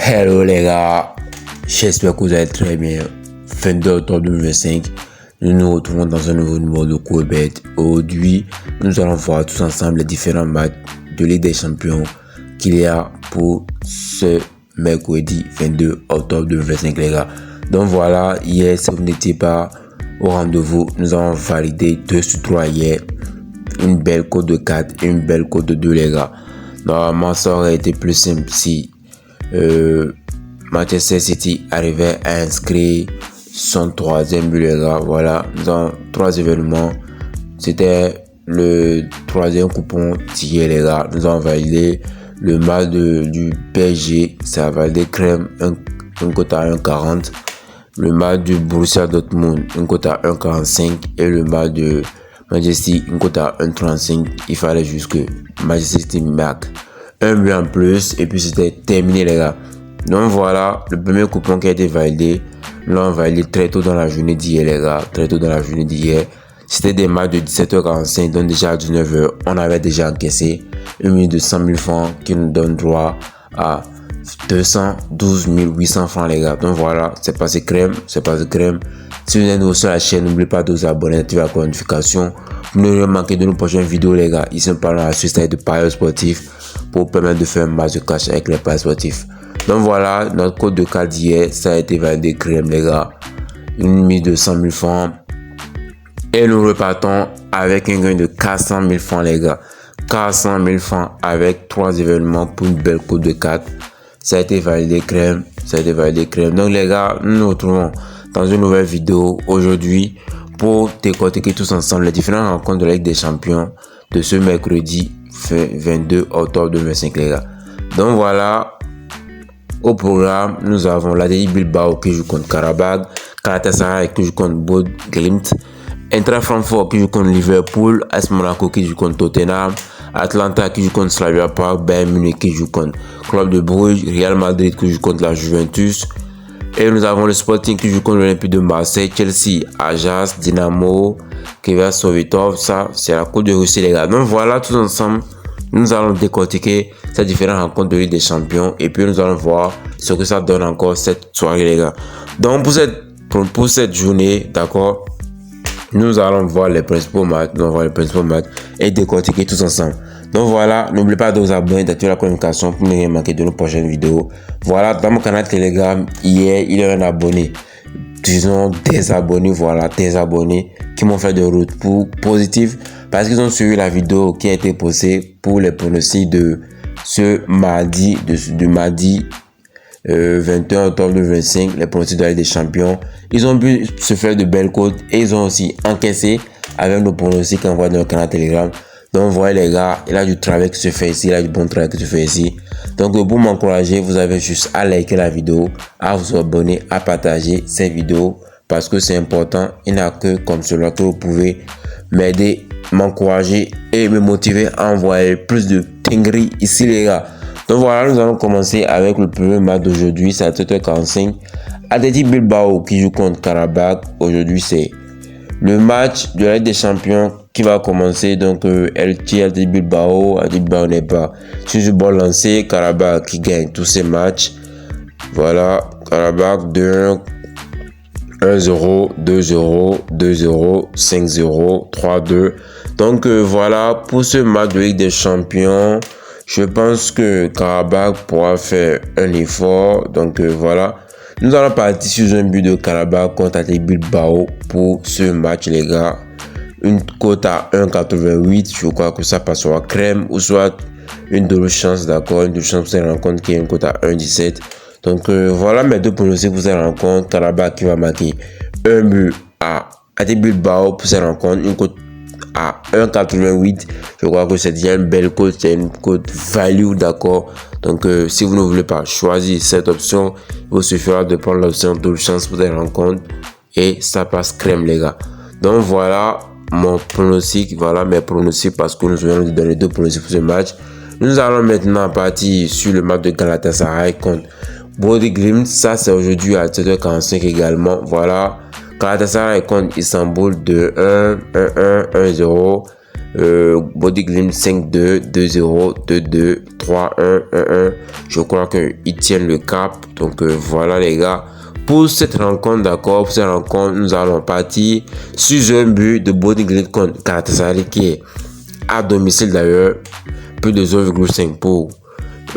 Hello les gars, j'espère que vous allez très bien. 22 octobre 2025, nous nous retrouvons dans un nouveau numéro de Courbet. Aujourd'hui, nous allons voir tous ensemble les différents matchs de Ligue des Champions qu'il y a pour ce mercredi 22 octobre 2025 les gars. Donc voilà, hier si vous n'étiez pas au rendez-vous, nous avons validé 2 sur 3 hier. Une belle cote de 4 et une belle cote de 2 les gars. Normalement ça aurait été plus simple si Manchester City arrivait à inscrire son 3e but les gars. Voilà, nous avons 3 événements. C'était le 3e coupon tiré les gars. Nous avons validé le match du PSG, ça a validé crème, un cote à 1,40. Le match du Borussia Dortmund, une cote à 1,45. Et le match de Manchester, une cote à 1,35. Il fallait juste que Manchester City marque un but en plus et puis c'était terminé les gars. Donc voilà, le premier coupon qui a été validé, nous l'avons validé très tôt dans la journée d'hier les gars, très tôt dans la journée d'hier. C'était des matchs de 17h45, donc déjà à 19h, on avait déjà encaissé une mise de 100 000 francs qui nous donne droit à 212 800 francs les gars. Donc voilà, c'est passé crème, c'est passé crème. Si vous êtes nouveau sur la chaîne, n'oubliez pas de vous abonner, d'activer la notification pour ne rien manquer de nos prochaines vidéos les gars. Ici on parle de la Suisse de paris sportifs pour permettre de faire un match de cash avec les paris sportifs. Donc voilà, notre code de cas d'hier, ça a été validé crème les gars. Une mise de 100 000 francs. Et nous repartons avec un gain de 400 000 francs les gars. 400 000 francs avec 3 événements pour une belle cote de 4. Ça a été validé crème. Ça a été validé crème. Donc les gars, nous nous retrouvons dans une nouvelle vidéo aujourd'hui pour décortiquer tous ensemble les différentes rencontres de la Ligue des Champions de ce mercredi 22 octobre 2025 les gars. Donc voilà, au programme, nous avons l'Athletic Bilbao qui joue contre Karabakh, Galatasaray qui joue contre Bodo/Glimt, Eintracht Francfort qui joue contre Liverpool, AS Monaco qui joue contre Tottenham, Atlanta qui joue contre Slavia Prague, Bayern Munich qui joue contre Club de Bruges, Real Madrid qui joue contre la Juventus. Et nous avons le Sporting qui joue contre l'Olympique de Marseille, Chelsea, Ajax, Dynamo, Kiev Sovetov. Ça, c'est la Coupe de Russie, les gars. Donc voilà, tous ensemble, nous allons décortiquer ces différentes rencontres de Ligue des Champions. Et puis nous allons voir ce que ça donne encore cette soirée, les gars. Donc pour cette journée, d'accord, nous allons voir les principaux matchs, et décortiquer tous ensemble. Donc voilà, n'oubliez pas de vous abonner, d'activer la communication pour ne rien manquer de nos prochaines vidéos. Voilà, dans mon canal Telegram, hier, il y a un abonné, disons des abonnés, voilà, des abonnés qui m'ont fait des retours positifs parce qu'ils ont suivi la vidéo qui a été postée pour les pronostics de ce mardi, de mardi 21 octobre 2025, les pronostics de la Ligue des Champions. Ils ont pu se faire de belles cotes et ils ont aussi encaissé avec nos pronostics envoyés dans le canal Telegram. Donc vous voyez les gars, il y a du travail qui se fait ici, il y a du bon travail qui se fait ici. Donc pour m'encourager, vous avez juste à liker la vidéo, à vous abonner, à partager ces vidéos parce que c'est important. Il n'y a que comme cela que vous pouvez m'aider, m'encourager et me motiver à envoyer plus de dingueries ici les gars. Donc voilà, nous allons commencer avec le premier match d'aujourd'hui, c'est à 7h45. Athletic Bilbao qui joue contre Karabakh. Aujourd'hui c'est le match de la Ligue des Champions qui va commencer. Donc Athletic Bilbao n'est pas sur ce bon lancé. Karabakh qui gagne tous ses matchs. Voilà, Karabakh 2-1, 1-0, 2-0, 2-0, 5-0, 3-2. Donc voilà, pour ce match de Ligue des Champions, je pense que Karabakh pourra faire un effort. Donc voilà, nous allons partir sur un but de Karabakh contre Athletic Bilbao pour ce match les gars. Une cote à 1,88, je crois que ça passera crème ou soit une double chance, d'accord, une double chance pour cette rencontre qui est une cote à 1,17. Donc voilà mes deux pronostics pour cette rencontre. Karabakh qui va marquer un but à Athletic Bilbao pour cette rencontre, une cote à 1,88. Je crois que c'est déjà une belle cote, c'est une cote value, d'accord. Donc si vous ne voulez pas choisir cette option, il vous suffira de prendre l'option double chance pour cette rencontre et ça passe crème les gars. Donc voilà mon pronostic, voilà mes pronostics parce que nous venons de donner deux pronostics pour ce match. Nous allons maintenant partir sur le match de Galatasaray contre Bodo/Glimt. Ça c'est aujourd'hui à 7h45 également. Voilà, Galatasaray contre Istanbul 2-1, 1-1, 1-0. Bodø/Glimt 5-2, 2-0, 2-2, 3-1, 1-1. Je crois qu'ils tiennent le cap. Donc voilà les gars. Pour cette rencontre, d'accord, pour cette rencontre, nous allons partir sur un but de Bodø/Glimt contre Galatasaray qui est à domicile d'ailleurs, plus de 0,5 pour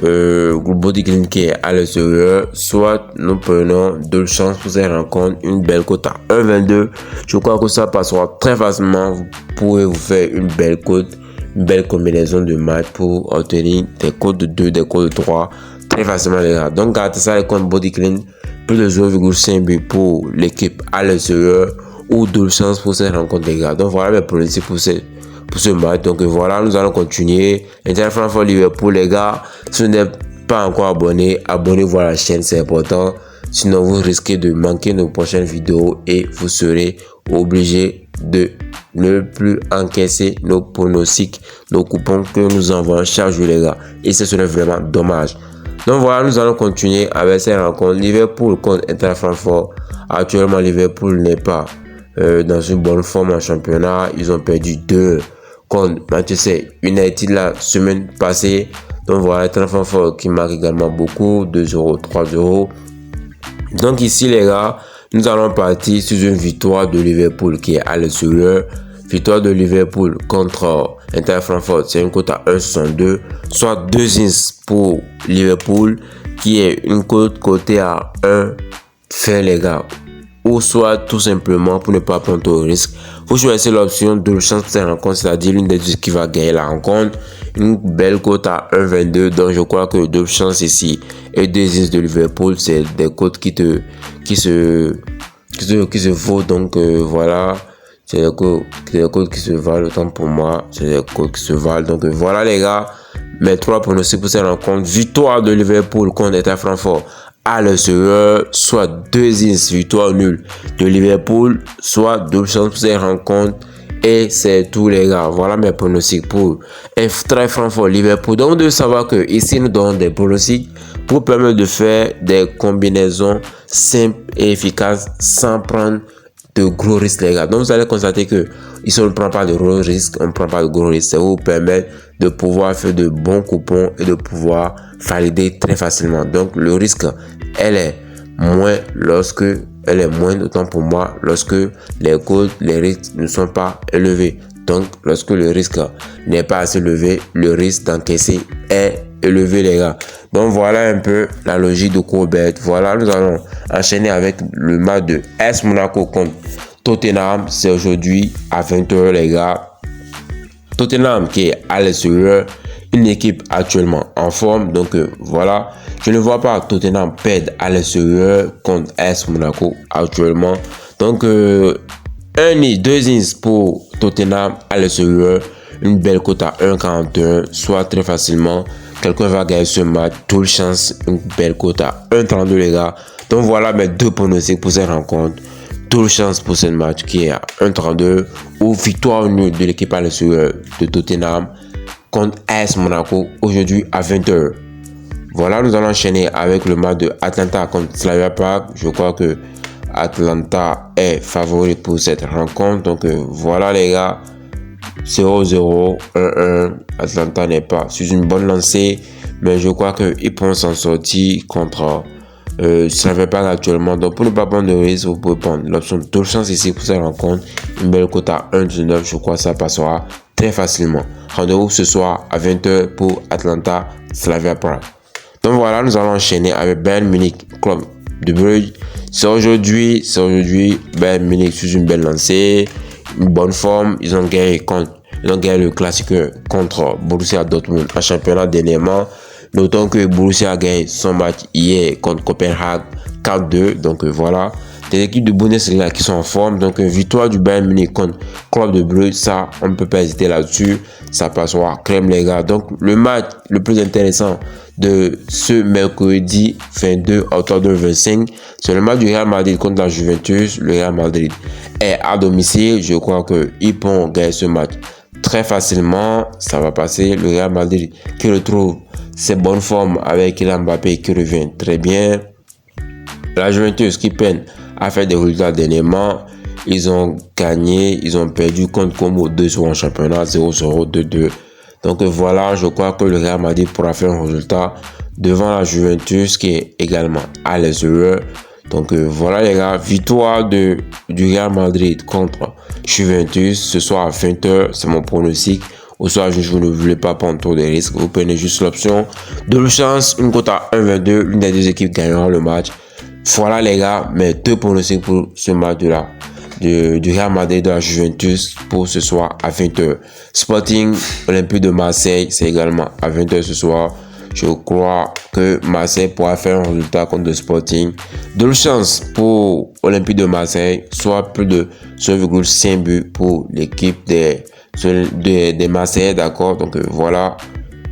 Bodø/Glimt qui est à l'extérieur. Soit nous prenons deux chances pour cette rencontre, une belle cote à 1,22. Je crois que ça passera très facilement. Vous pourrez vous faire une belle cote, une belle combinaison de matchs pour obtenir des cotes de 2, des cotes de 3 très facilement les gars. Donc Galatasaray contre Bodø/Glimt, plus de 0,5 buts pour l'équipe à l'extérieur ou deux chances pour cette rencontre les gars. Donc voilà mes pronostics pour ce match. Donc voilà, nous allons continuer. Eintracht Francfort Liverpool les gars. Si vous n'êtes pas encore abonné, abonnez-vous à la chaîne, c'est important. Sinon vous risquez de manquer nos prochaines vidéos et vous serez obligé de ne plus encaisser nos pronostics, nos coupons que nous envoyons chaque jour les gars. Et ce serait vraiment dommage. Donc voilà, nous allons continuer avec cette rencontre. Liverpool contre Eintracht Francfort. Actuellement, Liverpool n'est pas dans une bonne forme en championnat. Ils ont perdu 2 contre Manchester United la semaine passée. Donc voilà, Eintracht Francfort qui marque également beaucoup. 2-0, 3-0. Donc ici les gars, nous allons partir sur une victoire de Liverpool qui est à l'extérieur. Victoire de Liverpool contre Eintracht Francfort, c'est une cote à 1,62, soit 2 ins pour Liverpool, qui est une cote cotée à 1 fait les gars. Ou soit tout simplement pour ne pas prendre au risque, vous choisissez l'option de chance pour cette rencontre, c'est-à-dire l'une des deux qui va gagner la rencontre. Une belle cote à 1,22, donc je crois que 2 chances ici et 2 ins de Liverpool, c'est des cotes qui se vaut. Donc voilà. C'est des codes qui se valent, autant pour moi, c'est des codes qui se valent. Donc voilà les gars, mes 3 pronostics pour cette rencontre. Victoire de Liverpool contre Eintracht Francfort à l'extérieur, soit 2 ins, victoire nulle de Liverpool, soit 2 chances pour cette rencontre. Et c'est tout les gars, voilà mes pronostics pour Eintracht Francfort Liverpool. Donc vous devez savoir que ici nous donnons des pronostics pour permettre de faire des combinaisons simples et efficaces sans prendre de gros risques les gars. Donc vous allez constater que ici on ne prend pas de gros risques, on ne prend pas de gros risques. Ça vous permet de pouvoir faire de bons coupons et de pouvoir valider très facilement. Donc le risque, elle est moins autant pour moi lorsque les codes, les risques ne sont pas élevés. Donc lorsque le risque n'est pas assez élevé, le risque d'encaisser est élevé les gars. Donc voilà un peu la logique de Courbet. Voilà, nous allons enchaîner avec le match de AS Monaco contre Tottenham. C'est aujourd'hui à 20h les gars. Tottenham qui est à l'extérieur, une équipe actuellement en forme. Donc voilà, je ne vois pas Tottenham perdre à l'extérieur contre AS Monaco actuellement. Donc 2 ins pour Tottenham à l'extérieur, une belle cote à 1,41, soit très facilement quelqu'un va gagner ce match. Toute chance, une belle cote à 1,32 les gars. Donc voilà mes 2 pronostics pour cette rencontre. Toute chance pour ce match qui est à 1,32 ou victoire nulle de l'équipe à l'extérieur de Tottenham contre AS Monaco aujourd'hui à 20h. Voilà, nous allons enchaîner avec le match de Atalanta contre Slavia Prague. Je crois que Atalanta est favori pour cette rencontre. Donc voilà les gars, 0-0, 1-1. Atalanta n'est pas sur une bonne lancée, mais je crois qu'ils pourront s'en sortir contre Slavia Prague actuellement. Donc pour ne pas prendre de risque, vous pouvez prendre l'option de chance ici pour cette rencontre. Une belle cote à 1,19, je crois que ça passera très facilement. Rendez-vous ce soir à 20h pour Atalanta Slavia Prague. Donc voilà, nous allons enchaîner avec Bayern Munich, club de Brugge. C'est aujourd'hui, Bayern Munich sur une belle lancée, une bonne forme. Ils ont gagné le classique contre Borussia Dortmund en championnat dernièrement. Notons que Borussia a gagné son match hier contre Copenhague 4-2. Donc voilà, des équipes de Bundesliga qui sont en forme. Donc victoire du Bayern Munich contre Club de Brugge, ça on ne peut pas hésiter là-dessus. Ça passera crème les gars. Donc le match le plus intéressant de ce mercredi 22 octobre 2025, c'est le match du Real Madrid contre la Juventus. Le Real Madrid est à domicile. Je crois qu'ils pourront gagner ce match très facilement. Ça va passer. Le Real Madrid qui retrouve ses bonnes formes avec Kylian Mbappé qui revient très bien. La Juventus qui peine à faire des résultats dernièrement. Ils ont gagné, ils ont perdu contre Como 2-0 en championnat, 0-0, 2-2. Donc voilà, je crois que le Real Madrid pourra faire un résultat devant la Juventus qui est également à l'extérieur. Donc voilà les gars, victoire du Real Madrid contre Juventus ce soir à 20h, c'est mon pronostic. Au soir, je ne voulais pas prendre trop de risques. Vous prenez juste l'option de chance, une cote à 1,22. L'une des deux équipes gagnera le match. Voilà les gars, mes deux pronostics pour ce match-là. Du Real Madrid de la Juventus pour ce soir à 20h. Sporting Olympique de Marseille, c'est également à 20h ce soir. Je crois que Marseille pourra faire un résultat contre le Sporting. De chance pour Olympique de Marseille, soit plus de 1,5 buts pour l'équipe des Marseillais, d'accord. Donc voilà,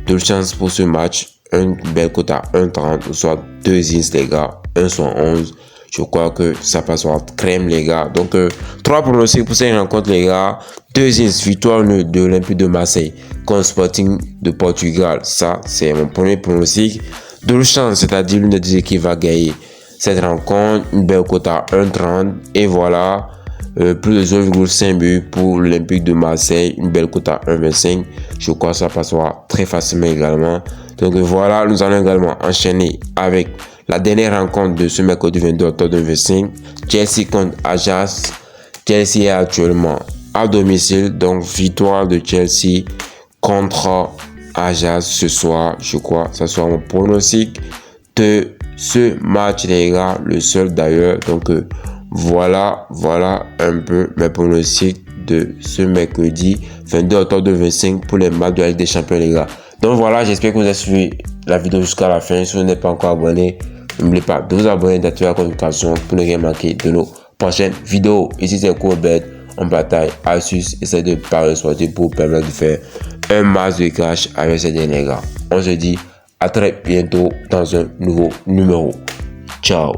de chance pour ce match. Une belle cote à 1,30, soit 2 ins les gars, 1,11. Je crois que ça passera crème les gars. Donc 3 pronostics pour cette rencontre les gars. 2 ins, victoire de l'Olympique de Marseille contre Sporting de Portugal. Ça c'est mon premier pronostic. De chance, c'est-à-dire l'une des deux équipes va gagner cette rencontre. Une belle cote à 1,30. Et voilà, plus de 0,5 buts pour l'Olympique de Marseille. Une belle cote à 1,25. Je crois que ça passera très facilement également. Donc voilà, nous allons également enchaîner avec la dernière rencontre de ce mercredi 22 octobre 2025. Chelsea contre Ajax. Chelsea est actuellement à domicile. Donc victoire de Chelsea contre Ajax ce soir. Je crois que ça sera mon pronostic de ce match les gars. Le seul d'ailleurs. Donc voilà un peu mes pronostics de ce mercredi 22 octobre 2025 pour les matchs de la Ligue des Champions les gars. Donc voilà, j'espère que vous avez suivi la vidéo jusqu'à la fin. Si vous n'êtes pas encore abonné, n'oubliez pas de vous abonner, d'activer la notification pour ne rien manquer de nos prochaines vidéos. Ici c'est Courbet, on bataille, astuce, essaie de parler sportif pour permettre de faire un max de cash avec ces derniers gars. On se dit à très bientôt dans un nouveau numéro. Ciao.